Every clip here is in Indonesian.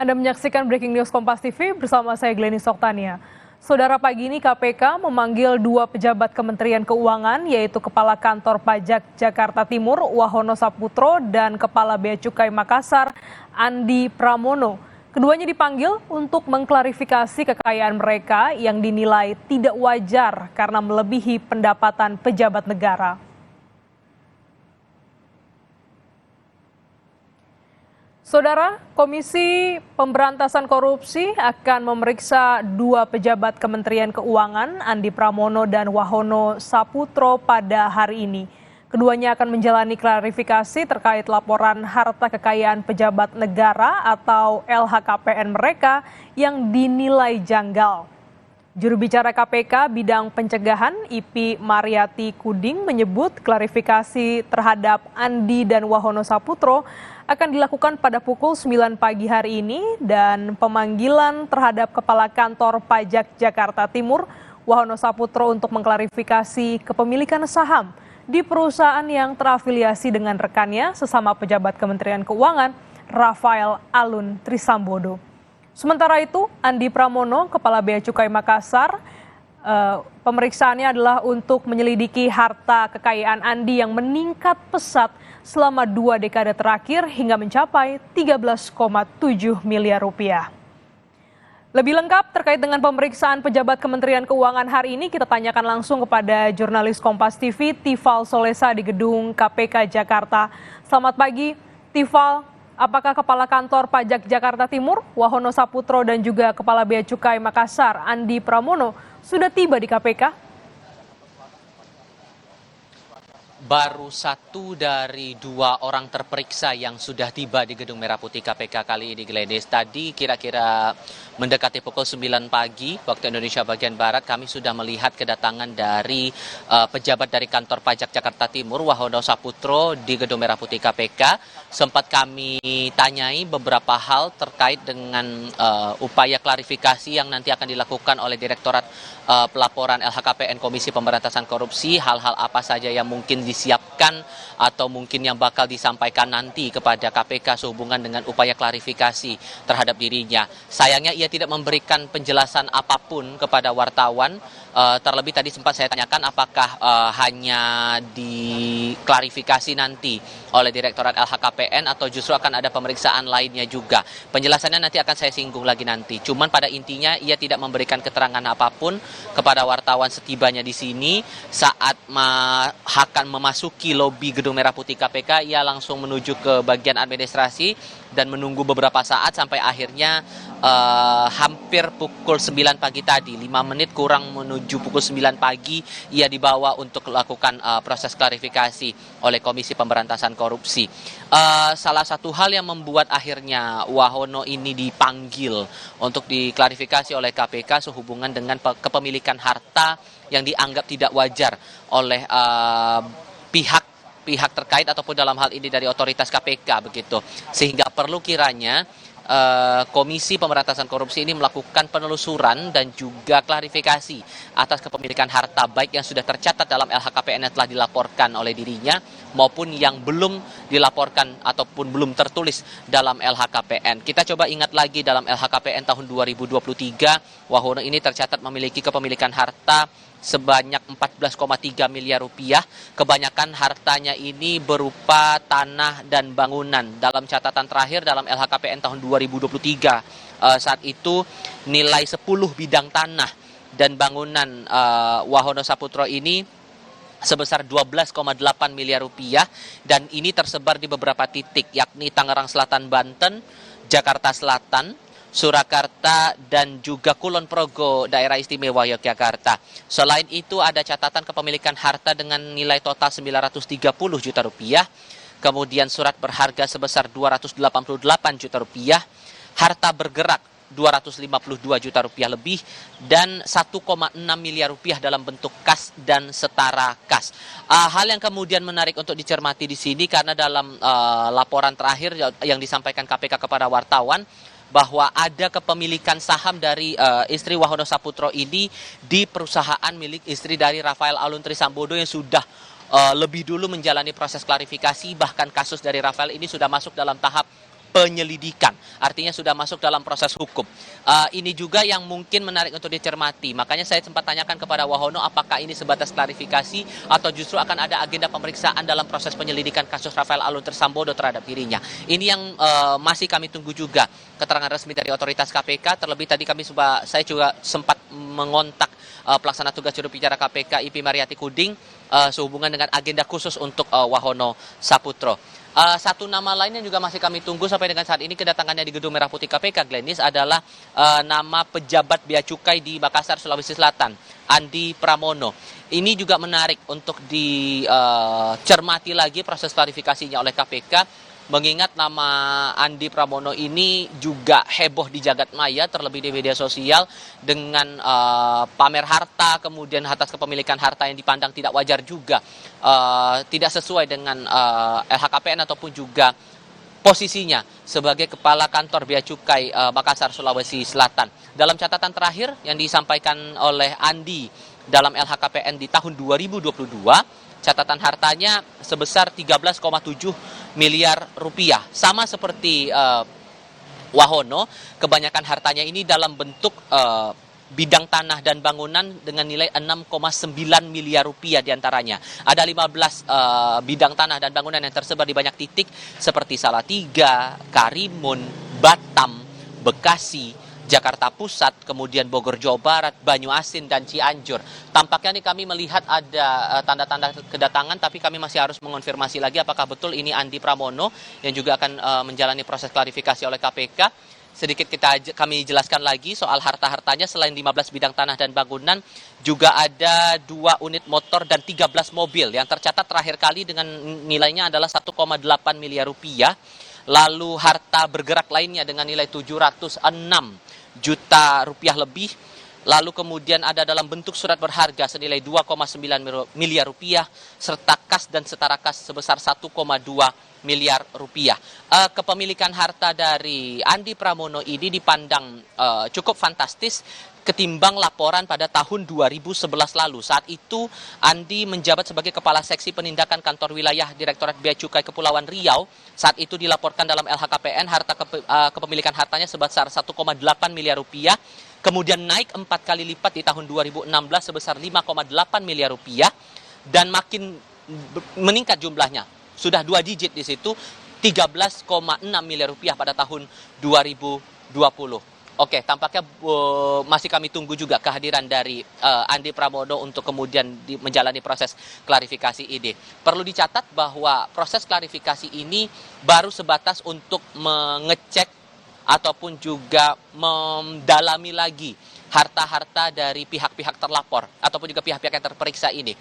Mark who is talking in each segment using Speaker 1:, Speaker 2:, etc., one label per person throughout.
Speaker 1: Anda menyaksikan Breaking News Kompas TV bersama saya Glenny Soktania. Saudara, pagi ini KPK memanggil dua pejabat Kementerian Keuangan, yaitu Kepala Kantor Pajak Jakarta Timur Wahono Saputro dan Kepala Bea Cukai Makassar Andi Pramono. Keduanya dipanggil untuk mengklarifikasi kekayaan mereka yang dinilai tidak wajar karena melebihi pendapatan pejabat negara. Saudara, Komisi Pemberantasan Korupsi akan memeriksa dua pejabat Kementerian Keuangan, Andi Pramono dan Wahono Saputro pada hari ini. Keduanya akan menjalani klarifikasi terkait laporan harta kekayaan pejabat negara atau LHKPN mereka yang dinilai janggal. Juru bicara KPK bidang pencegahan IP Mariati Kuding menyebut klarifikasi terhadap Andi dan Wahono Saputro akan dilakukan pada pukul 9 pagi hari ini dan pemanggilan terhadap Kepala Kantor Pajak Jakarta Timur Wahono Saputro untuk mengklarifikasi kepemilikan saham di perusahaan yang terafiliasi dengan rekannya sesama pejabat Kementerian Keuangan Rafael Alun Trisambodo. Sementara itu, Andi Pramono, Kepala Bea Cukai Makassar, pemeriksaannya adalah untuk menyelidiki harta kekayaan Andi yang meningkat pesat selama 2 dekade terakhir hingga mencapai 13,7 miliar rupiah. Lebih lengkap terkait dengan pemeriksaan pejabat Kementerian Keuangan hari ini, kita tanyakan langsung kepada jurnalis Kompas TV, Tifal Solesa di Gedung KPK Jakarta. Selamat pagi, Tifal. Apakah Kepala Kantor Pajak Jakarta Timur, Wahono Saputro dan juga Kepala Bea Cukai Makassar, Andi Pramono, sudah tiba di KPK?
Speaker 2: Baru 1 dari 2 orang terperiksa yang sudah tiba di Gedung Merah Putih KPK kali ini, Glenis. Tadi kira-kira mendekati pukul 9 pagi waktu Indonesia bagian Barat, kami sudah melihat kedatangan dari pejabat dari Kantor Pajak Jakarta Timur, Wahono Saputro, di Gedung Merah Putih KPK. Sempat kami tanyai beberapa hal terkait dengan upaya klarifikasi yang nanti akan dilakukan oleh Direktorat Pelaporan LHKPN Komisi Pemberantasan Korupsi, hal-hal apa saja yang mungkin disiapkan atau mungkin yang bakal disampaikan nanti kepada KPK sehubungan dengan upaya klarifikasi terhadap dirinya. Sayangnya ia tidak memberikan penjelasan apapun kepada wartawan. Terlebih tadi sempat saya tanyakan apakah hanya diklarifikasi nanti oleh Direktorat LHKPN atau justru akan ada pemeriksaan lainnya juga. Penjelasannya nanti akan saya singgung lagi nanti. Cuman pada intinya ia tidak memberikan keterangan apapun kepada wartawan setibanya di sini. Saat akan memasuki lobi Gedung Merah Putih KPK, ia langsung menuju ke bagian administrasi dan menunggu beberapa saat sampai akhirnya hampir pukul 9 pagi tadi, 5 menit kurang menuju pukul 9 pagi, ia dibawa untuk melakukan proses klarifikasi oleh Komisi Pemberantasan Korupsi. Salah satu hal yang membuat akhirnya Wahono ini dipanggil untuk diklarifikasi oleh KPK sehubungan dengan kepemilikan harta yang dianggap tidak wajar oleh pihak terkait ataupun dalam hal ini dari otoritas KPK begitu. Sehingga perlu kiranya Komisi Pemberantasan Korupsi ini melakukan penelusuran dan juga klarifikasi atas kepemilikan harta baik yang sudah tercatat dalam LHKPN yang telah dilaporkan oleh dirinya maupun yang belum dilaporkan ataupun belum tertulis dalam LHKPN. Kita coba ingat lagi dalam LHKPN tahun 2023, Wahono ini tercatat memiliki kepemilikan harta sebanyak 14,3 miliar rupiah. Kebanyakan hartanya ini berupa tanah dan bangunan. Dalam catatan terakhir dalam LHKPN tahun 2023, saat itu nilai 10 bidang tanah dan bangunan Wahono Saputro ini sebesar 12,8 miliar rupiah dan ini tersebar di beberapa titik, yakni Tangerang Selatan Banten, Jakarta Selatan, Surakarta, dan juga Kulon Progo, Daerah Istimewa Yogyakarta. Selain itu ada catatan kepemilikan harta dengan nilai total 930 juta rupiah, kemudian surat berharga sebesar 288 juta rupiah, harta bergerak 252 juta rupiah lebih, dan 1,6 miliar rupiah dalam bentuk kas dan setara kas. Hal yang kemudian menarik untuk dicermati di sini karena dalam laporan terakhir yang disampaikan KPK kepada wartawan, bahwa ada kepemilikan saham dari istri Wahono Saputro ini di perusahaan milik istri dari Rafael Alun Trisambodo yang sudah lebih dulu menjalani proses klarifikasi, bahkan kasus dari Rafael ini sudah masuk dalam tahap penyelidikan, artinya sudah masuk dalam proses hukum. Ini juga yang mungkin menarik untuk dicermati. Makanya saya sempat tanyakan kepada Wahono apakah ini sebatas klarifikasi atau justru akan ada agenda pemeriksaan dalam proses penyelidikan kasus Rafael Alun Trisambodo terhadap dirinya. Ini yang masih kami tunggu juga keterangan resmi dari otoritas KPK. Terlebih tadi saya juga sempat mengontak pelaksana tugas juru bicara KPK IP Mariati Kuding sehubungan dengan agenda khusus untuk Wahono Saputro. Satu nama lain yang juga masih kami tunggu sampai dengan saat ini kedatangannya di Gedung Merah Putih KPK, Glenis, adalah nama pejabat Bea Cukai di Makassar, Sulawesi Selatan, Andi Pramono. Ini juga menarik untuk dicermati lagi proses klarifikasinya oleh KPK. Mengingat nama Andi Pramono ini juga heboh di jagat maya, terlebih di media sosial dengan pamer harta, kemudian atas kepemilikan harta yang dipandang tidak wajar juga, tidak sesuai dengan LHKPN ataupun juga posisinya sebagai Kepala Kantor Bea Cukai Makassar, Sulawesi Selatan. Dalam catatan terakhir yang disampaikan oleh Andi dalam LHKPN di tahun 2022, catatan hartanya sebesar 13,7 miliar rupiah. Sama seperti Wahono, kebanyakan hartanya ini dalam bentuk bidang tanah dan bangunan dengan nilai 6,9 miliar rupiah diantaranya. Ada 15 bidang tanah dan bangunan yang tersebar di banyak titik seperti Salatiga, Karimun, Batam, Bekasi, Jakarta Pusat, kemudian Bogor, Jawa Barat, Banyuasin, dan Cianjur. Tampaknya nih kami melihat ada tanda-tanda kedatangan, tapi kami masih harus mengonfirmasi lagi apakah betul ini Andi Pramono yang juga akan menjalani proses klarifikasi oleh KPK. Sedikit kami jelaskan lagi soal harta-hartanya. Selain 15 bidang tanah dan bangunan, juga ada 2 unit motor dan 13 mobil yang tercatat terakhir kali dengan nilainya adalah 1,8 miliar rupiah. Lalu harta bergerak lainnya dengan nilai 706 juta rupiah lebih. Lalu kemudian ada dalam bentuk surat berharga senilai 2,9 miliar rupiah, serta kas dan setara kas sebesar 1,2 miliar rupiah. Kepemilikan harta dari Andi Pramono ini dipandang cukup fantastis ketimbang laporan pada tahun 2011 lalu. Saat itu Andi menjabat sebagai Kepala Seksi Penindakan Kantor Wilayah Direktorat Bea Cukai Kepulauan Riau. Saat itu dilaporkan dalam LHKPN kepemilikan hartanya sebesar 1,8 miliar rupiah. Kemudian naik 4 kali lipat di tahun 2016 sebesar 5,8 miliar rupiah. Dan makin meningkat jumlahnya. Sudah 2 digit di situ, 13,6 miliar rupiah pada tahun 2020. Oke, tampaknya masih kami tunggu juga kehadiran dari Andi Pramono untuk kemudian menjalani proses klarifikasi ini. Perlu dicatat bahwa proses klarifikasi ini baru sebatas untuk mengecek ataupun juga mendalami lagi harta-harta dari pihak-pihak terlapor ataupun juga pihak-pihak yang terperiksa ini.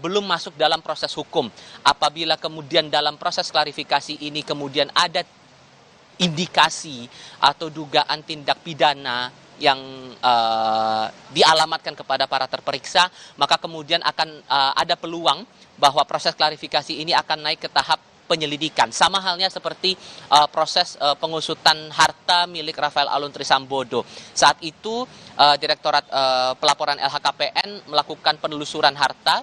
Speaker 2: Belum masuk dalam proses hukum. Apabila kemudian dalam proses klarifikasi ini kemudian ada indikasi atau dugaan tindak pidana yang dialamatkan kepada para terperiksa, maka kemudian akan ada peluang bahwa proses klarifikasi ini akan naik ke tahap penyelidikan. Sama halnya seperti proses pengusutan harta milik Rafael Alun Trisambodo. Saat itu Direktorat Pelaporan LHKPN melakukan penelusuran harta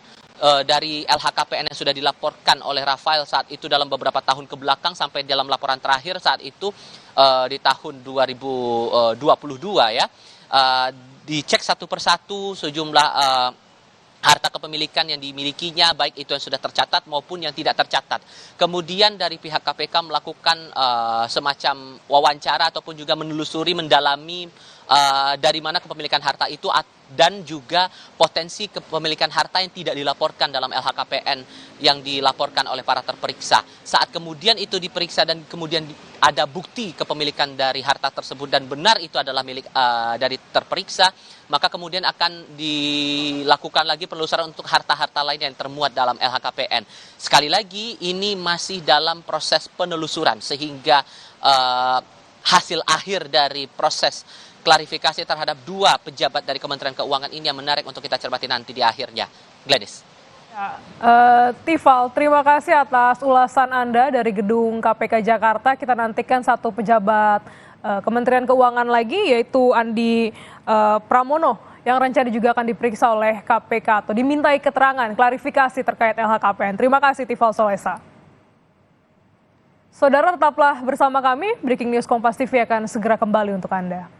Speaker 2: dari LHKPN yang sudah dilaporkan oleh Rafael saat itu dalam beberapa tahun ke belakang sampai dalam laporan terakhir saat itu di tahun 2022 ya. Dicek satu persatu sejumlah harta kepemilikan yang dimilikinya, baik itu yang sudah tercatat maupun yang tidak tercatat. Kemudian dari pihak KPK melakukan semacam wawancara ataupun juga menelusuri, mendalami dari mana kepemilikan harta itu dan juga potensi kepemilikan harta yang tidak dilaporkan dalam LHKPN yang dilaporkan oleh para terperiksa. Saat kemudian itu diperiksa dan kemudian ada bukti kepemilikan dari harta tersebut dan benar itu adalah milik dari terperiksa, maka kemudian akan dilakukan lagi penelusuran untuk harta-harta lain yang termuat dalam LHKPN. Sekali lagi, ini masih dalam proses penelusuran sehingga hasil akhir dari proses klarifikasi terhadap 2 pejabat dari Kementerian Keuangan ini yang menarik untuk kita cermati nanti di akhirnya. Gladys.
Speaker 1: Ya, Tifal, terima kasih atas ulasan Anda dari Gedung KPK Jakarta. Kita nantikan satu pejabat Kementerian Keuangan lagi, yaitu Andi Pramono, yang rencana juga akan diperiksa oleh KPK atau dimintai keterangan klarifikasi terkait LHKPN. Terima kasih Tifal Solesa. Saudara tetaplah bersama kami, Breaking News Kompas TV akan segera kembali untuk Anda.